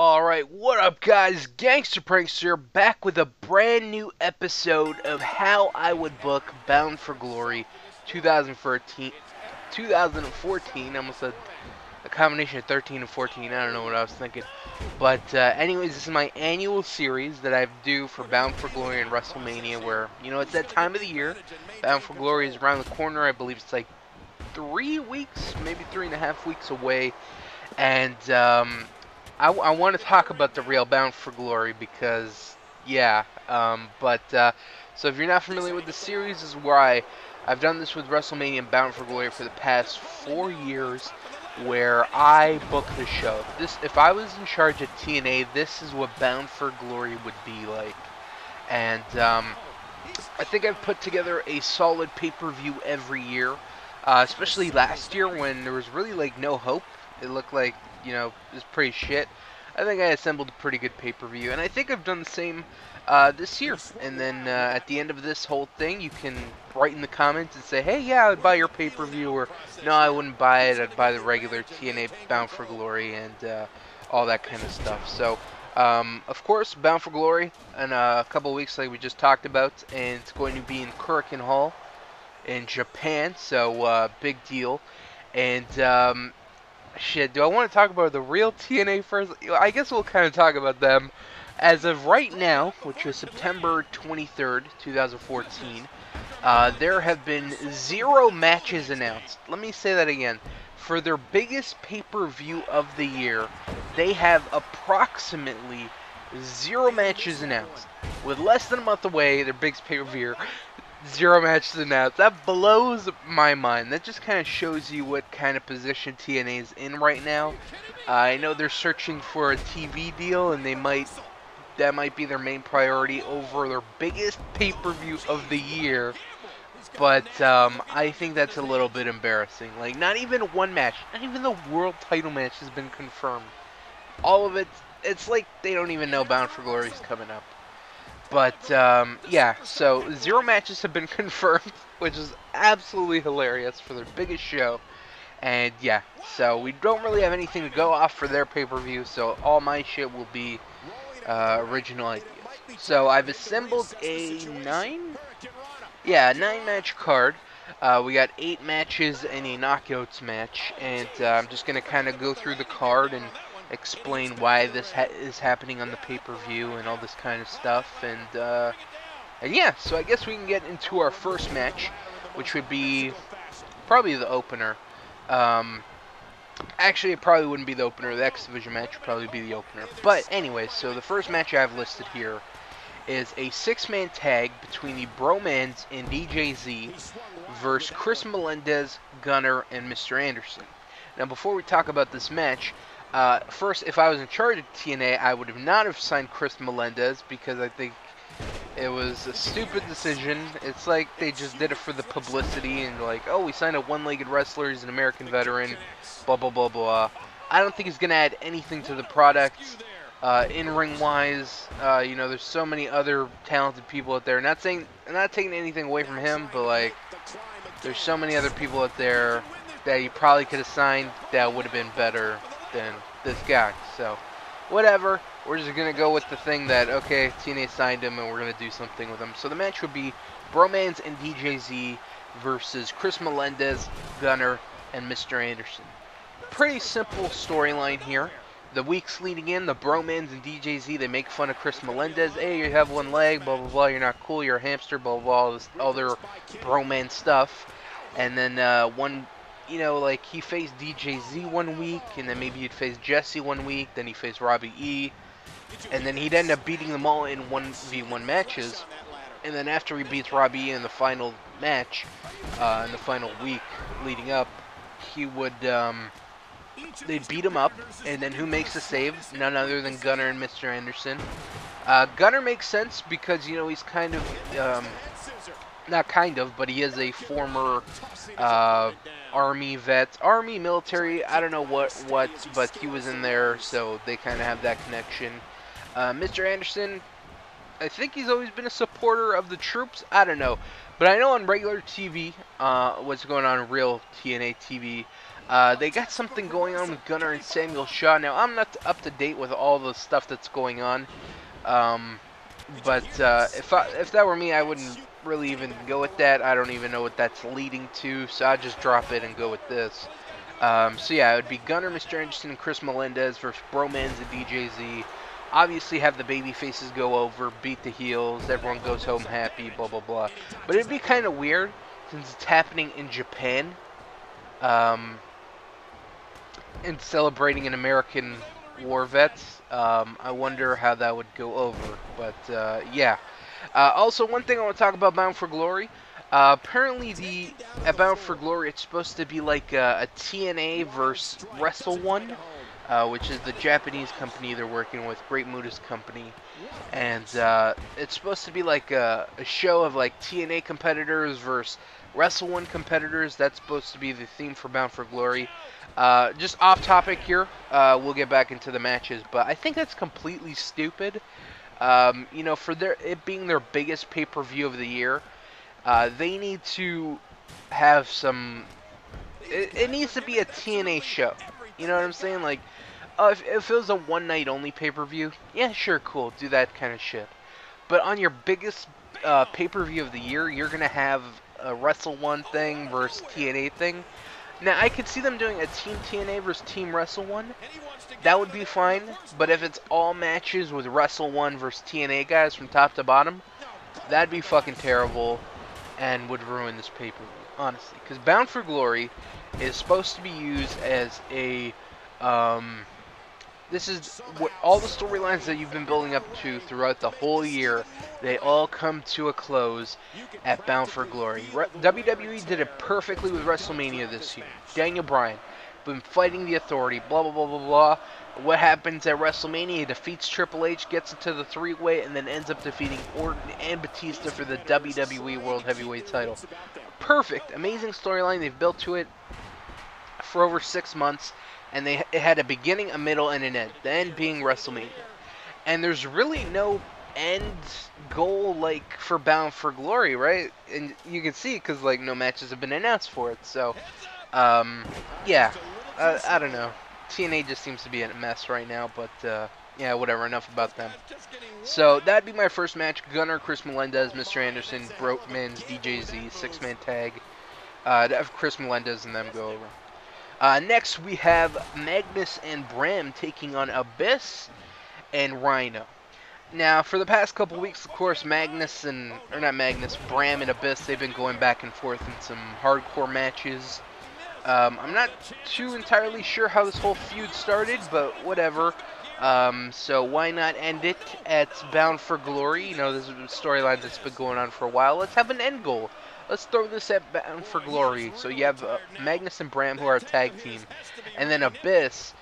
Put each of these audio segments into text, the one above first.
Alright, what up guys? GangstaPranksta here, back with a brand new episode of how I would book Bound for Glory 2014, I almost said a combination of 13 and 14, I don't know what I was thinking. But anyways, this is my annual series that I do for Bound for Glory and WrestleMania where, you know, it's that time of the year. Bound for Glory is around the corner, I believe it's like 3 weeks, maybe 3.5 weeks away. And I want to talk about the real Bound for Glory because, yeah, so if you're not familiar with the series, this is where I've done this with WrestleMania and Bound for Glory for the past 4 years, where I book the show. If I was in charge at TNA, this is what Bound for Glory would be like. And I think I've put together a solid pay-per-view every year, especially last year when there was really like no hope. It looked like, you know, it was pretty shit. I think I assembled a pretty good pay-per-view, and I think I've done the same this year. And then at the end of this whole thing, you can write in the comments and say, hey, yeah, I'd buy your pay-per-view, or no, I wouldn't buy it, I'd buy the regular TNA Bound for Glory, and all that kind of stuff. So, of course, Bound for Glory in a couple of weeks like we just talked about, and it's going to be in Kurikan Hall in Japan, so big deal. And shit, do I want to talk about the real TNA first? I guess we'll kind of talk about them. As of right now, which is September 23rd, 2014, there have been 0 matches announced. Let me say that again. For their biggest pay-per-view of the year, they have approximately 0 matches announced. With less than a month away, their biggest pay-per-view, 0 matches announced. That blows my mind. That just kind of shows you what kind of position TNA is in right now. I know they're searching for a TV deal, and that might be their main priority over their biggest pay-per-view of the year. But I think that's a little bit embarrassing. Like, not even one match, not even the world title match has been confirmed. All of it, it's like they don't even know Bound for Glory is coming up. But, yeah, so 0 matches have been confirmed, which is absolutely hilarious for their biggest show. And, yeah, so we don't really have anything to go off for their pay-per-view, so all my shit will be original ideas. So I've assembled a 9-match card. We got 8 matches and a knockouts match, and I'm just going to kind of go through the card and explain why this is happening on the pay-per-view and all this kind of stuff, and yeah, so I guess we can get into our first match, which would be probably the opener. Actually, it probably wouldn't be the opener. The X Division match would probably be the opener. But anyway, so the first match I have listed here is a 6-man tag between the Bromans and DJZ versus Chris Melendez, Gunner, and Mr. Anderson. Now, before we talk about this match, first, if I was in charge of TNA, I would have not have signed Chris Melendez because I think it was a stupid decision. It's like they just did it for the publicity and like, oh, we signed a one-legged wrestler, he's an American veteran, blah, blah, blah, blah. I don't think he's going to add anything to the product, in-ring wise. You know, there's so many other talented people out there. I'm not taking anything away from him, but like, there's so many other people out there that you probably could have signed that would have been better than this guy. So, whatever. We're just going to go with the thing that, okay, TNA signed him and we're going to do something with him. So the match would be Bromans and DJZ versus Chris Melendez, Gunner, and Mr. Anderson. Pretty simple storyline here. The weeks leading in, the Bromans and DJZ, they make fun of Chris Melendez. Hey, you have one leg, blah, blah, blah, you're not cool, you're a hamster, blah, blah, blah, all this other Broman stuff. And then you know, like, he faced DJZ one week, and then maybe he'd face Jesse one week, then he faced Robbie E, and then he'd end up beating them all in 1v1 matches, and then after he beats Robbie E in the final match, in the final week leading up, he would, they'd beat him up, and then who makes the save? None other than Gunner and Mr. Anderson. Gunner makes sense because, you know, he's kind of, not kind of, but he is a former Army vet, Army, military, I don't know what, but he was in there, so they kind of have that connection. Mr. Anderson, I think he's always been a supporter of the troops, I don't know, but I know on regular TV, what's going on in real TNA TV, They got something going on with Gunnar and Samuel Shaw. Now, I'm not up to date with all the stuff that's going on. But if that were me, I wouldn't really even go with that. I don't even know what that's leading to, so I'd just drop it and go with this. So yeah, it would be Gunnar, Mr. Anderson, and Chris Melendez versus Bromans and DJZ. Obviously have the baby faces go over, beat the heels, everyone goes home happy, blah blah blah. But it'd be kind of weird since it's happening in Japan, and celebrating an American war vets. I wonder how that would go over, but yeah. Also, one thing I want to talk about Bound for Glory. Apparently, at Bound for Glory, it's supposed to be like a TNA versus Wrestle One, which is the Japanese company they're working with, Great Muta's company. And it's supposed to be like a show of like TNA competitors versus Wrestle One competitors. That's supposed to be the theme for Bound for Glory. Just off topic here, we'll get back into the matches, but I think that's completely stupid. You know, for it being their biggest pay-per-view of the year, they need to have some. It needs to be a TNA show. You know what I'm saying? Like, if it was a one-night only pay-per-view, yeah, sure, cool, do that kind of shit. But on your biggest pay-per-view of the year, you're gonna have a Wrestle One thing versus TNA thing. Now, I could see them doing a Team TNA versus Team Wrestle One. That would be fine. But if it's all matches with Wrestle One versus TNA guys from top to bottom, that'd be fucking terrible and would ruin this pay-per-view, honestly. Because Bound for Glory is supposed to be used as a... this is what all the storylines that you've been building up to throughout the whole year, they all come to a close at Bound for Glory. WWE did it perfectly with WrestleMania this year. Daniel Bryan, been fighting the Authority, blah, blah, blah, blah, blah. What happens at WrestleMania? He defeats Triple H, gets into the three-way, and then ends up defeating Orton and Batista for the WWE World Heavyweight title. Perfect. Amazing storyline. They've built to it for over 6 months. And it had a beginning, a middle, and an end. The end being WrestleMania. And there's really no end goal, like, for Bound for Glory, right? And you can see, because, like, no matches have been announced for it. So, yeah. I don't know. TNA just seems to be in a mess right now, but, yeah, whatever. Enough about them. So, that'd be my first match. Gunnar, Chris Melendez, Mr. Anderson, Brokemans, DJZ, 6-man tag. To have Chris Melendez and them go over. Next, we have Magnus and Bram taking on Abyss and Rhino. Now, for the past couple weeks, of course, Bram and Abyss, they've been going back and forth in some hardcore matches. I'm not too entirely sure how this whole feud started, but whatever. So why not end it at Bound for Glory? You know, this is a storyline that's been going on for a while. Let's have an end goal. Let's throw this at Bound for Glory. So you have Magnus and Bram, who are a tag team. And then Abyss,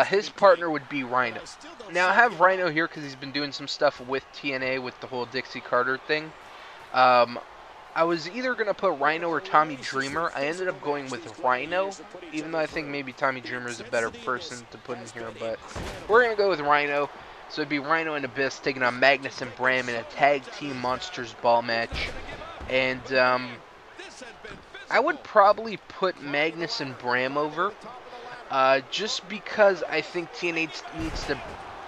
his partner would be Rhino. Now, I have Rhino here because he's been doing some stuff with TNA with the whole Dixie Carter thing. I was either going to put Rhino or Tommy Dreamer. I ended up going with Rhino, even though I think maybe Tommy Dreamer is a better person to put in here. But we're going to go with Rhino. So it'd be Rhino and Abyss taking on Magnus and Bram in a tag team Monsters Ball match. And I would probably put Magnus and Bram over, just because I think TNA needs to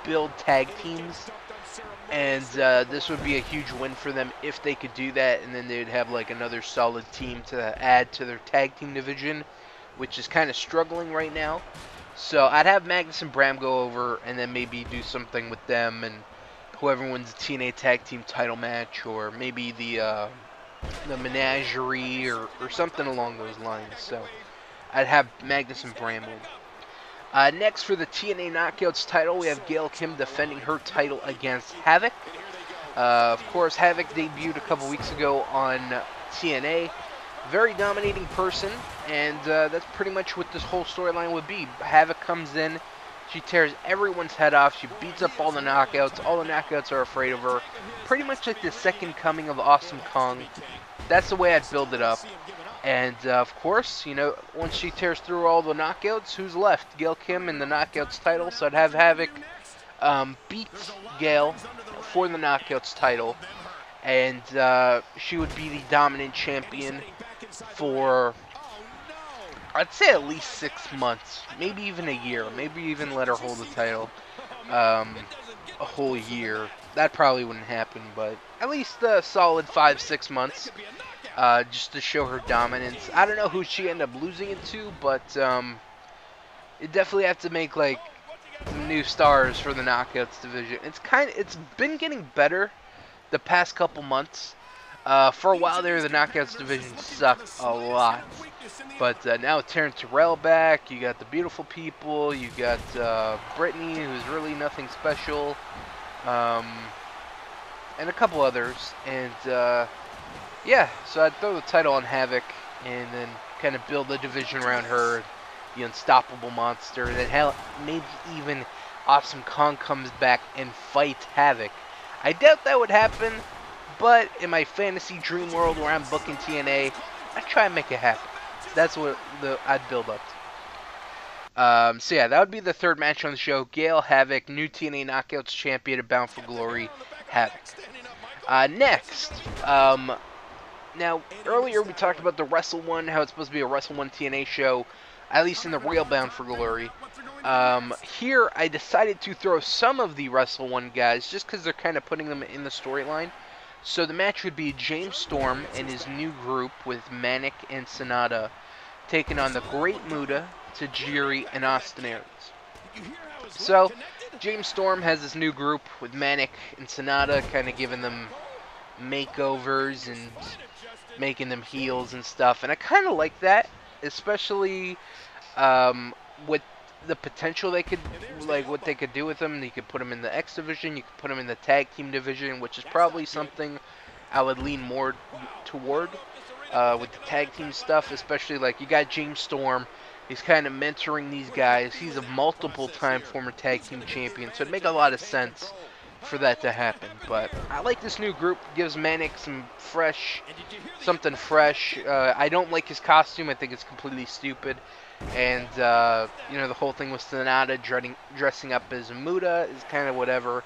build tag teams, and this would be a huge win for them if they could do that, and then they'd have like another solid team to add to their tag team division, which is kind of struggling right now. So I'd have Magnus and Bram go over, and then maybe do something with them, and whoever wins the TNA tag team title match, or maybe the menagerie or something along those lines. So I'd have Magnus and Bram win. Next, for the TNA Knockouts title, we have Gail Kim defending her title against Havok. Of course, Havok debuted a couple weeks ago on TNA. Very dominating person, and that's pretty much what this whole storyline would be. Havok comes in, she tears everyone's head off, she beats up all the knockouts are afraid of her. Pretty much like the second coming of Awesome Kong. That's the way I'd build it up. And, of course, you know, once she tears through all the knockouts, who's left? Gail Kim in the Knockouts title, so I'd have Havok beat Gail for the Knockouts title. And she would be the dominant champion for I'd say at least 6 months, maybe even a year, maybe even let her hold the title a whole year. That probably wouldn't happen, but at least a solid 5-6 months, just to show her dominance. I don't know who she ended up losing it to, but you definitely have to make like some new stars for the Knockouts division. It's been getting better the past couple months. For a while there, the Knockouts division sucked a lot. But now with Terrence Terrell back, you got the Beautiful People, you got Brittany, who's really nothing special, and a couple others. And yeah, so I'd throw the title on Havok and then kind of build the division around her, the unstoppable monster. And then hell, maybe even Awesome Kong comes back and fights Havok. I doubt that would happen, but in my fantasy dream world where I'm booking TNA, I try and make it happen. That's what I'd build up to. So yeah, that would be the third match on the show. Gail, Havok, new TNA Knockouts champion at Bound for Glory, Havok. Next, now earlier we talked about the Wrestle One, how it's supposed to be a Wrestle One TNA show, at least in the real Bound for Glory. Here I decided to throw some of the Wrestle One guys just because they're kind of putting them in the storyline. So the match would be James Storm and his new group with Manik and Sanada taking on the Great Muta, Tajiri, and Aries. So James Storm has this new group with Manik and Sanada, kind of giving them makeovers and making them heels and stuff. And I kind of like that, especially with the potential they could, like what they could do with them. You could put them in the X division, you could put them in the tag team division, which is probably something I would lean more toward with the tag team stuff, especially like you got James Storm. He's kind of mentoring these guys. He's a multiple-time former tag team champion, so it'd make a lot of sense for that to happen. But I like this new group. Gives Manik something fresh. I don't like his costume. I think it's completely stupid. And, you know, the whole thing with Sanada dressing up as Muta is kind of whatever.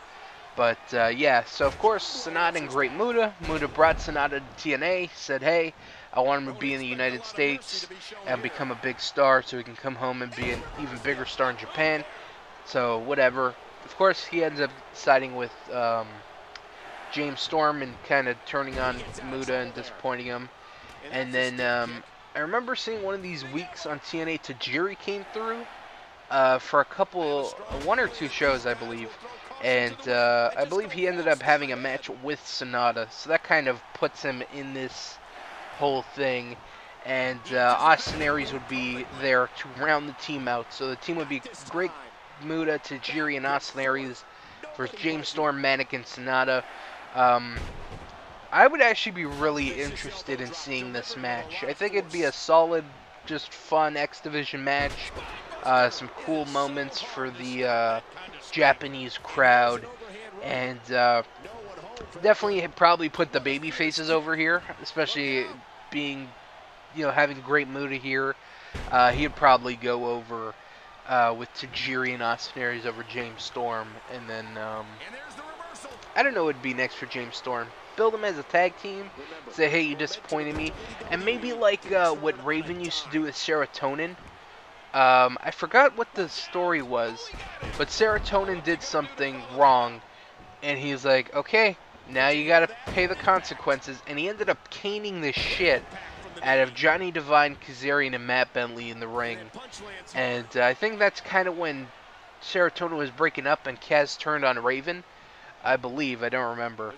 But, yeah, so of course, Sanada and Great Muta. Muta brought Sanada to TNA, said, hey, I want him to be in the United States and become a big star so he can come home and be an even bigger star in Japan. So, whatever. Of course, he ends up siding with James Storm and kind of turning on Muta and disappointing him. And then I remember seeing one of these weeks on TNA, Tajiri came through for one or two shows, I believe. And I believe he ended up having a match with Sanada. So that kind of puts him in this whole thing. And Aries would be there to round the team out. So the team would be Great Muta, Tajiri, and Aries versus James Storm, Manik, and Sanada. I would actually be really interested in seeing this match. I think it'd be a solid, just fun X Division match. Some cool moments for the Japanese crowd. And definitely probably put the baby faces over here, especially being, you know, having Great Muta here. He'd probably go over with Tajiri and Aries over James Storm. And then, I don't know what would be next for James Storm. Build him as a tag team. Say, hey, you disappointed me. And maybe like what Raven used to do with Serotonin. I forgot what the story was. But Serotonin did something wrong. And he's like, okay, now you gotta pay the consequences. And he ended up caning the shit out of Johnny Devine, Kazarian, and Matt Bentley in the ring. And I think that's kind of when Serotonin was breaking up and Kaz turned on Raven. I believe, I don't remember.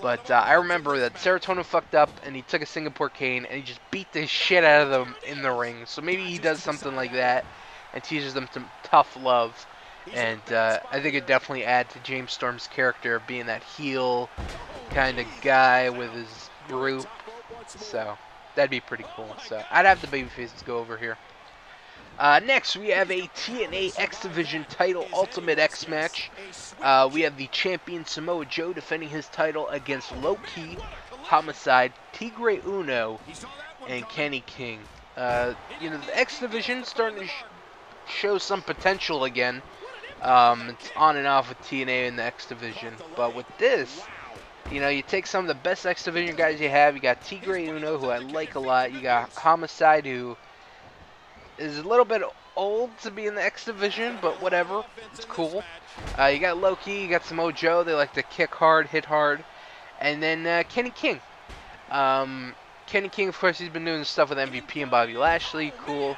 But I remember that Serotonin fucked up and he took a Singapore cane and he just beat the shit out of them in the ring. So maybe he does something like that and teaches them some tough love. And I think it definitely add to James Storm's character being that heel kind of guy with his group. So that'd be pretty cool. So I'd have the babyfaces go over here. Next, we have a TNA X Division title Ultimate X match. We have the champion Samoa Joe defending his title against Low-Key, Homicide, Tigre Uno, and Kenny King. You know, the X Division starting to show some potential again. It's on and off with TNA and the X Division. But with this, you know, you take some of the best X Division guys you have. You got Tigre Uno, who I like a lot. You got Homicide, who is a little bit old to be in the X Division, but whatever. It's cool. You got Loki, you got Samoa Joe. They like to kick hard, hit hard. And then Kenny King. Kenny King, of course, he's been doing stuff with MVP and Bobby Lashley. Cool.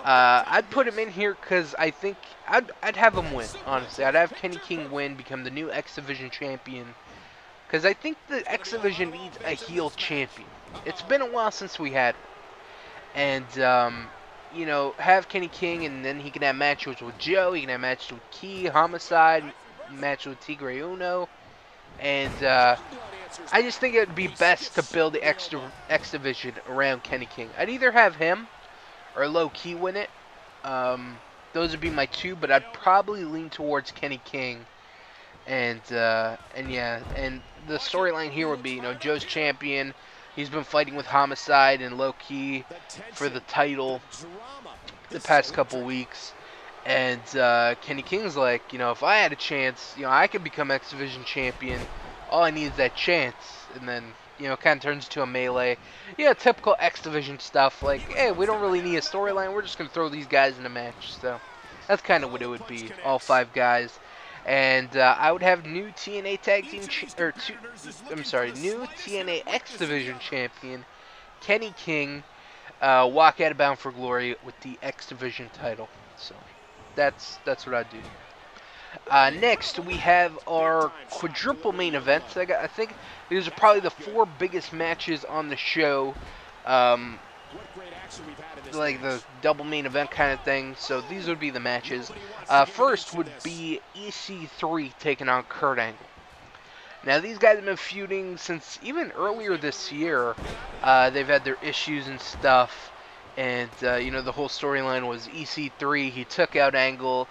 I'd put him in here because I think I'd have him win, honestly. I'd have Kenny King win, become the new X Division champion. Because I think the X Division needs a heel champion. It's been a while since we had one. And, you know, have Kenny King, and then he can have matches with Joe, he can have matches with Key, Homicide, match with Tigre Uno. And I just think it would be best to build the X Division around Kenny King. I'd either have him or Low Key win it. Those would be my two, but I'd probably lean towards Kenny King. And yeah, and the storyline here would be, you know, Joe's champion. He's been fighting with Homicide and Low Key for the title the past couple weeks. And Kenny King's like, you know, if I had a chance, you know, I could become X Division champion. All I need is that chance. And then, you know, it kind of turns into a melee. Yeah, typical X Division stuff. Like, hey, we don't really need a storyline. We're just going to throw these guys in a match. So that's kind of what it would be. All 5 guys. And I would have new TNA Tag Team, new TNA X Division champion, Kenny King, walk out of Bound for Glory with the X Division title. So that's what I'd do here. Next, we have our quadruple main events. I think these are probably the 4 biggest matches on the show. Like the double main event kind of thing. So these would be the matches. First would be EC3 taking on Kurt Angle. Now these guys have been feuding since even earlier this year. They've had their issues and stuff. And you know, the whole storyline was EC3. He took out Angle,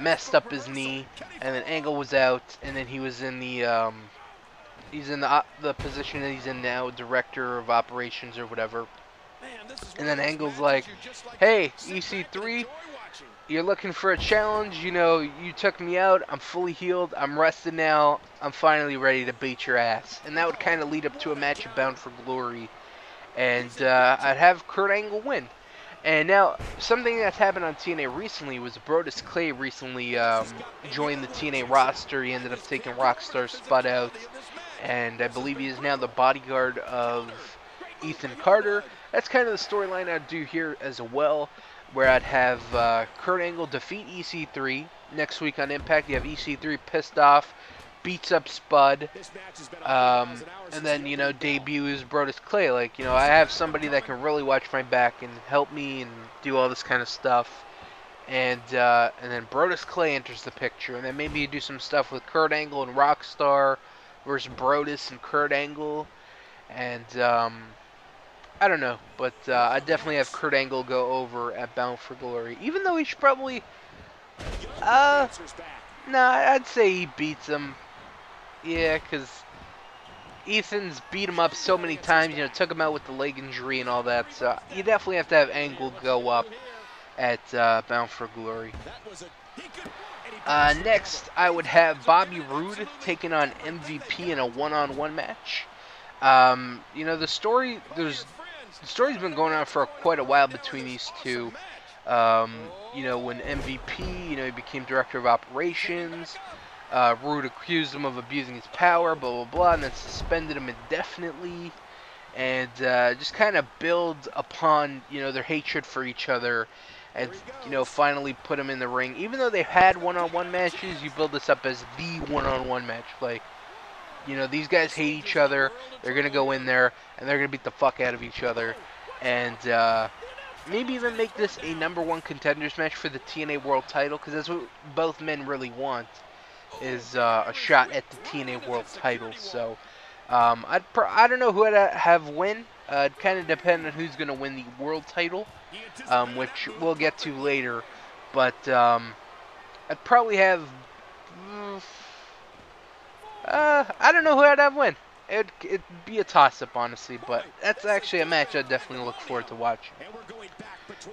messed up his knee, and then Angle was out, and then he was in the the position that he's in now, director of operations or whatever. And then Angle's like, hey, EC3, you're looking for a challenge. You know, you took me out. I'm fully healed. I'm rested now. I'm finally ready to beat your ass. And that would kind of lead up to a match of Bound for Glory. And I'd have Kurt Angle win. And now, something that's happened on TNA recently was Brodus Clay recently joined the TNA roster. He ended up taking Rockstar Spud out. And I believe he is now the bodyguard of Ethan Carter. That's kind of the storyline I'd do here as well, where I'd have Kurt Angle defeat EC3. Next week on Impact, you have EC3 pissed off, beats up Spud, and then, you know, debuts Brodus Clay. Like, you know, I have somebody that can really watch my back and help me and do all this kind of stuff. And then Brodus Clay enters the picture, and then maybe you do some stuff with Kurt Angle and Rockstar versus Brodus and Kurt Angle. And I don't know, but I definitely have Kurt Angle go over at Bound for Glory. Even though he should probably, nah, I'd say he beats him. Yeah, because Ethan's beat him up so many times, you know, took him out with the leg injury and all that. So you definitely have to have Angle go up at Bound for Glory. Next, I would have Bobby Roode taking on MVP in a one-on-one match. You know, the story's been going on for quite a while between these two. You know, when MVP, you know, he became director of operations. Roode accused him of abusing his power, blah, blah, blah, and then suspended him indefinitely. And just kind of build upon, you know, their hatred for each other. And, you know, finally put him in the ring. Even though they've had one-on-one matches, you build this up as the one-on-one match. Like, you know, these guys hate each other. They're going to go in there, and they're going to beat the fuck out of each other. And maybe even make this a #1 contenders match for the TNA World title, because that's what both men really want, is a shot at the TNA World title. So, I don't know who I'd have win. It kind of depends on who's going to win the World title, which we'll get to later. But I'd probably have... I don't know who I'd have win. It'd be a toss-up, honestly, but that's actually a match I definitely look forward to watching.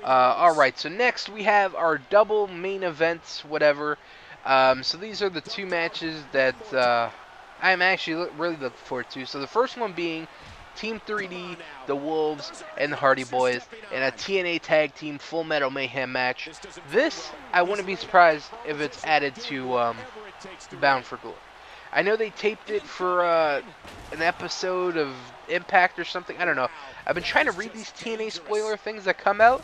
Alright, so next we have our double main events, whatever. So these are the 2 matches that I'm actually really looking forward to. So the first one being Team 3D, the Wolves, and the Hardy Boys in a TNA Tag Team Full Metal Mayhem match. This, I wouldn't be surprised if it's added to Bound for Glory. I know they taped it for an episode of Impact or something. I don't know. I've been trying to read these TNA spoiler things that come out,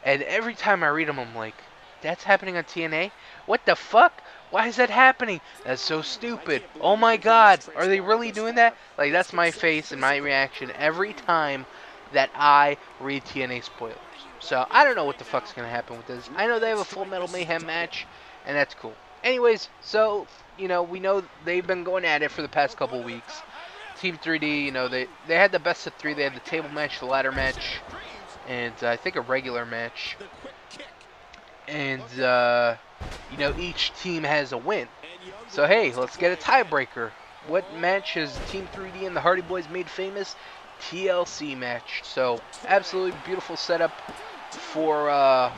and every time I read them, I'm like, that's happening on TNA? What the fuck? Why is that happening? That's so stupid. Oh my god, are they really doing that? Like, that's my face and my reaction every time that I read TNA spoilers. So, I don't know what the fuck's gonna happen with this. I know they have a Full Metal Mayhem match, and that's cool. Anyways, so, you know, we know they've been going at it for the past couple weeks. Team 3D, you know, they had the best of 3. They had the table match, the ladder match, and I think a regular match. And, you know, each team has a win. So, hey, let's get a tiebreaker. What match has Team 3D and the Hardy Boys made famous? TLC match. So, absolutely beautiful setup for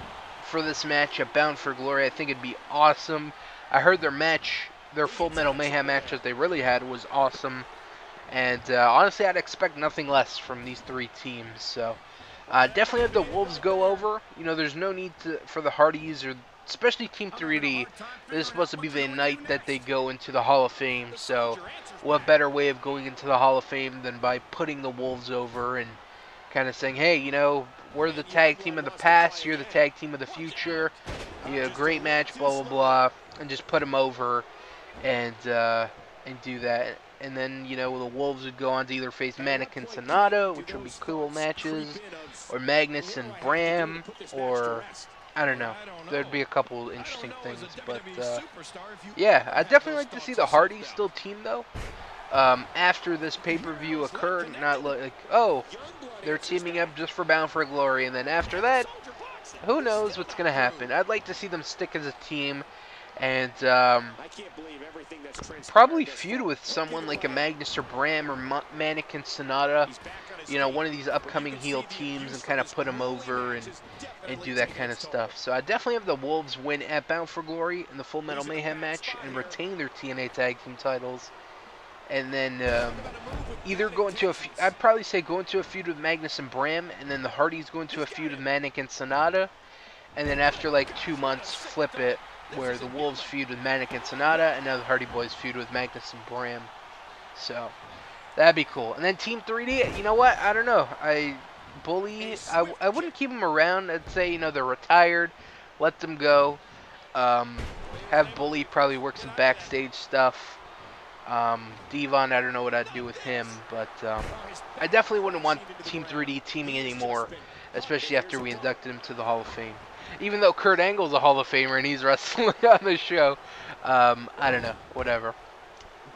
this match at Bound for Glory. I think it'd be awesome. I heard their match, their Full Metal Mayhem match that they really had was awesome. And, honestly, I'd expect nothing less from these 3 teams. So, definitely have the Wolves go over. You know, there's no need for the Hardys, or especially Team 3D. This is supposed to be the night that they go into the Hall of Fame. So, what better way of going into the Hall of Fame than by putting the Wolves over and kind of saying, hey, you know, we're the tag team of the past, you're the tag team of the future. You know, great match, blah, blah, blah. And just put them over and do that. And then, you know, the Wolves would go on to either face Manik and Sanada, which would be cool matches, or Magnus and Bram, or, I don't know. There'd be a couple interesting things, but, yeah, I'd definitely like to see the Hardys still team, though, after this pay-per-view occurred, not like, oh, they're teaming up just for Bound for Glory, and then after that, who knows what's going to happen. I'd like to see them stick as a team, and probably feud with someone like a Magnus or Bram or Manik and Sanada, you know, one of these upcoming heel teams, and kind of put them over and do that kind of stuff. So I definitely have the Wolves win at Bound for Glory in the Full Metal Mayhem match and retain their TNA Tag Team titles. And then either go into I'd probably say go into a feud with Magnus and Bram, and then the Hardys go into a feud with Manik and Sanada, and then after like 2 months flip it, where the Wolves feud with Manik and Sanada, and now the Hardy Boys feud with Magnus and Bram. So, that'd be cool. And then Team 3D, you know what? I don't know. I wouldn't keep them around. I'd say, you know, they're retired. Let them go. Have Bully probably work some backstage stuff. Devon, I don't know what I'd do with him. But I definitely wouldn't want Team 3D teaming anymore, especially after we inducted him to the Hall of Fame. Even though Kurt Angle's a Hall of Famer and he's wrestling on the show. I don't know. Whatever.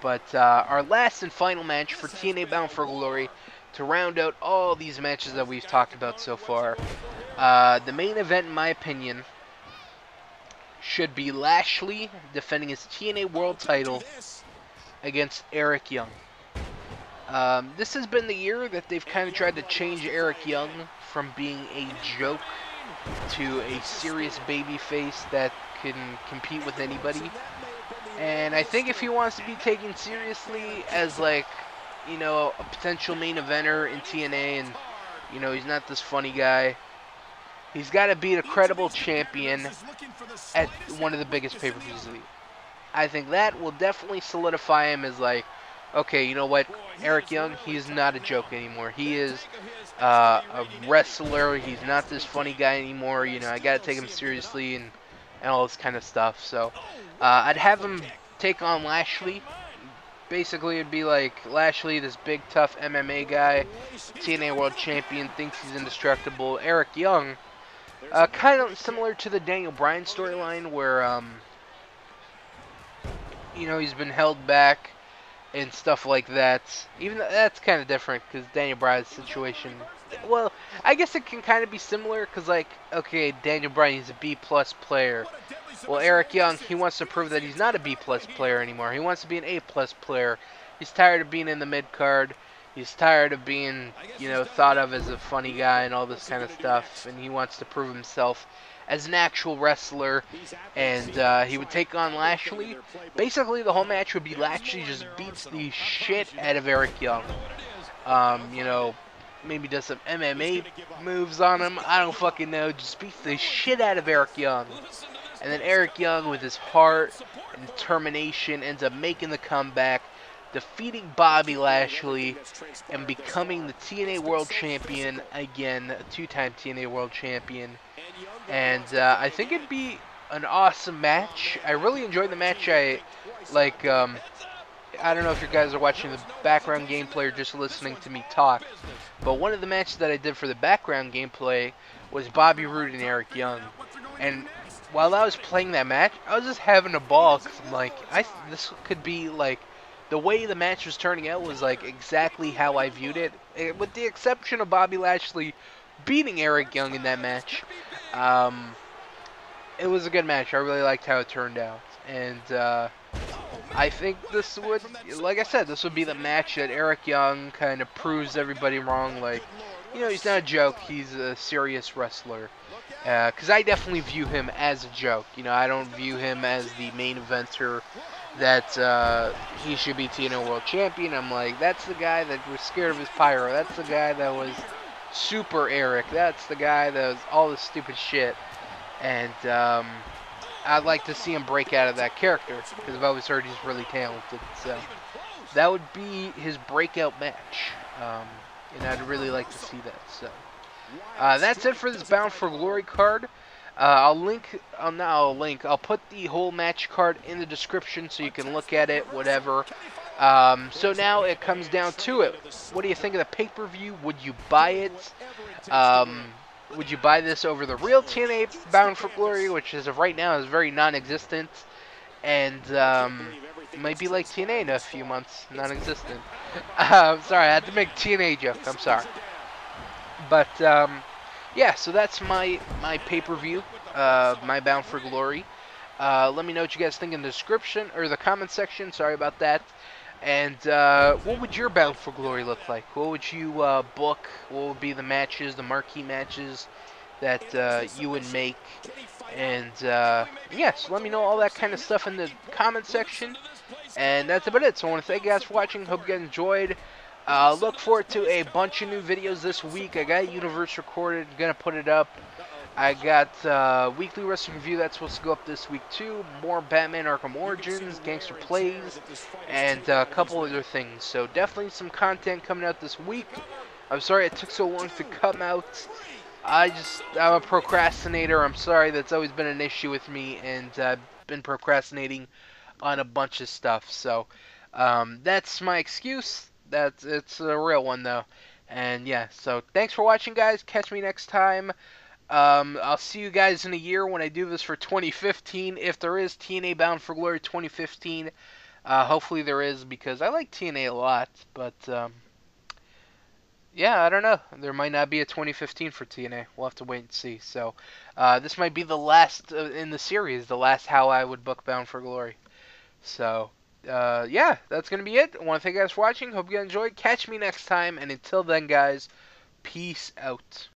But our last and final match for TNA Bound for Glory to round out all these matches that we've talked about so far. The main event, in my opinion, should be Lashley defending his TNA World title against Eric Young. This has been the year that they've kind of tried to change Eric Young from being a joke to a serious babyface that can compete with anybody. And I think if he wants to be taken seriously as, like, you know, a potential main eventer in TNA, and, you know, he's not this funny guy, he's got to beat a credible champion at one of the biggest pay-per-views of the year. I think that will definitely solidify him as, like, okay, you know what, Eric Young, he's not a joke anymore. He is a wrestler. He's not this funny guy anymore. You know, I got to take him seriously and all this kind of stuff. So I'd have him take on Lashley. Basically, it'd be like Lashley, this big, tough MMA guy, TNA World Champion, thinks he's indestructible. Eric Young, kind of similar to the Daniel Bryan storyline where, you know, he's been held back and stuff like that. Even though that's kind of different because Daniel Bryan's situation, well, I guess it can kind of be similar because, like, okay, Daniel Bryan, he's a B-plus player. Well, Eric Young, he wants to prove that he's not a B-plus player anymore. He wants to be an A-plus player. He's tired of being in the mid-card. He's tired of being, you know, thought of as a funny guy and all this kind of stuff. And he wants to prove himself as an actual wrestler. And he would take on Lashley. Basically, the whole match would be Lashley just beats the shit out of Eric Young. You know, maybe does some MMA moves on him. I don't fucking know. Just beats the shit out of Eric Young. And then Eric Young, with his heart and determination, ends up making the comeback, defeating Bobby Lashley, and becoming the TNA World Champion again, a two-time TNA World Champion. And I think it'd be an awesome match. I really enjoyed the match. I don't know if you guys are watching the background gameplay or just listening to me talk, but one of the matches that I did for the background gameplay was Bobby Roode and Eric Young. And while I was playing that match, I was just having a ball, because I'm like, this could be, like, the way the match was turning out was, like, exactly how I viewed it, with the exception of Bobby Lashley beating Eric Young in that match. It was a good match. I really liked how it turned out. And I think this would, like I said, this would be the match that Eric Young kind of proves everybody wrong. Like, you know, he's not a joke. He's a serious wrestler. Because I definitely view him as a joke. You know, I don't view him as the main eventer that he should be TNA World Champion. I'm like, that's the guy that was scared of his pyro. That's the guy that was Super Eric. That's the guy that was all this stupid shit. And I'd like to see him break out of that character, because I've always heard he's really talented. So that would be his breakout match. And I'd really like to see that. So that's it for this Bound for Glory card. I'll put the whole match card in the description so you can look at it, whatever. So now it comes down to it. What do you think of the pay-per-view? Would you buy it? Would you buy this over the real TNA Bound for Glory, which as of right now is very non-existent, and it might be like TNA in a few months, non-existent. Sorry, I had to make a TNA joke. I'm sorry. But yeah, so that's my pay-per-view, my Bound for Glory. Let me know what you guys think in the description, or the comment section. Sorry about that. And what would your Bound for Glory look like? What would you book? What would be the matches, the marquee matches that you would make? And yeah, so let me know all that kind of stuff in the comment section. And that's about it. So I want to thank you guys for watching. Hope you guys enjoyed. Look forward to a bunch of new videos this week. I got Universe recorded. Gonna put it up. I got Weekly Wrestling Review that's supposed to go up this week too. More Batman Arkham Origins, Gangster Plays, and a couple other things. So definitely some content coming out this week. I'm sorry it took so long to come out. I'm a procrastinator. I'm sorry, that's always been an issue with me, and I've been procrastinating on a bunch of stuff. So that's my excuse. It's a real one though. And yeah, so thanks for watching, guys. Catch me next time. I'll see you guys in a year when I do this for 2015. If there is TNA Bound for Glory 2015, hopefully there is, because I like TNA a lot. But yeah, I don't know. There might not be a 2015 for TNA. We'll have to wait and see. So this might be the last in the series, the last How I Would Book Bound for Glory. So yeah, that's gonna be it. I want to thank you guys for watching. Hope you guys enjoyed. Catch me next time, and until then, guys, peace out.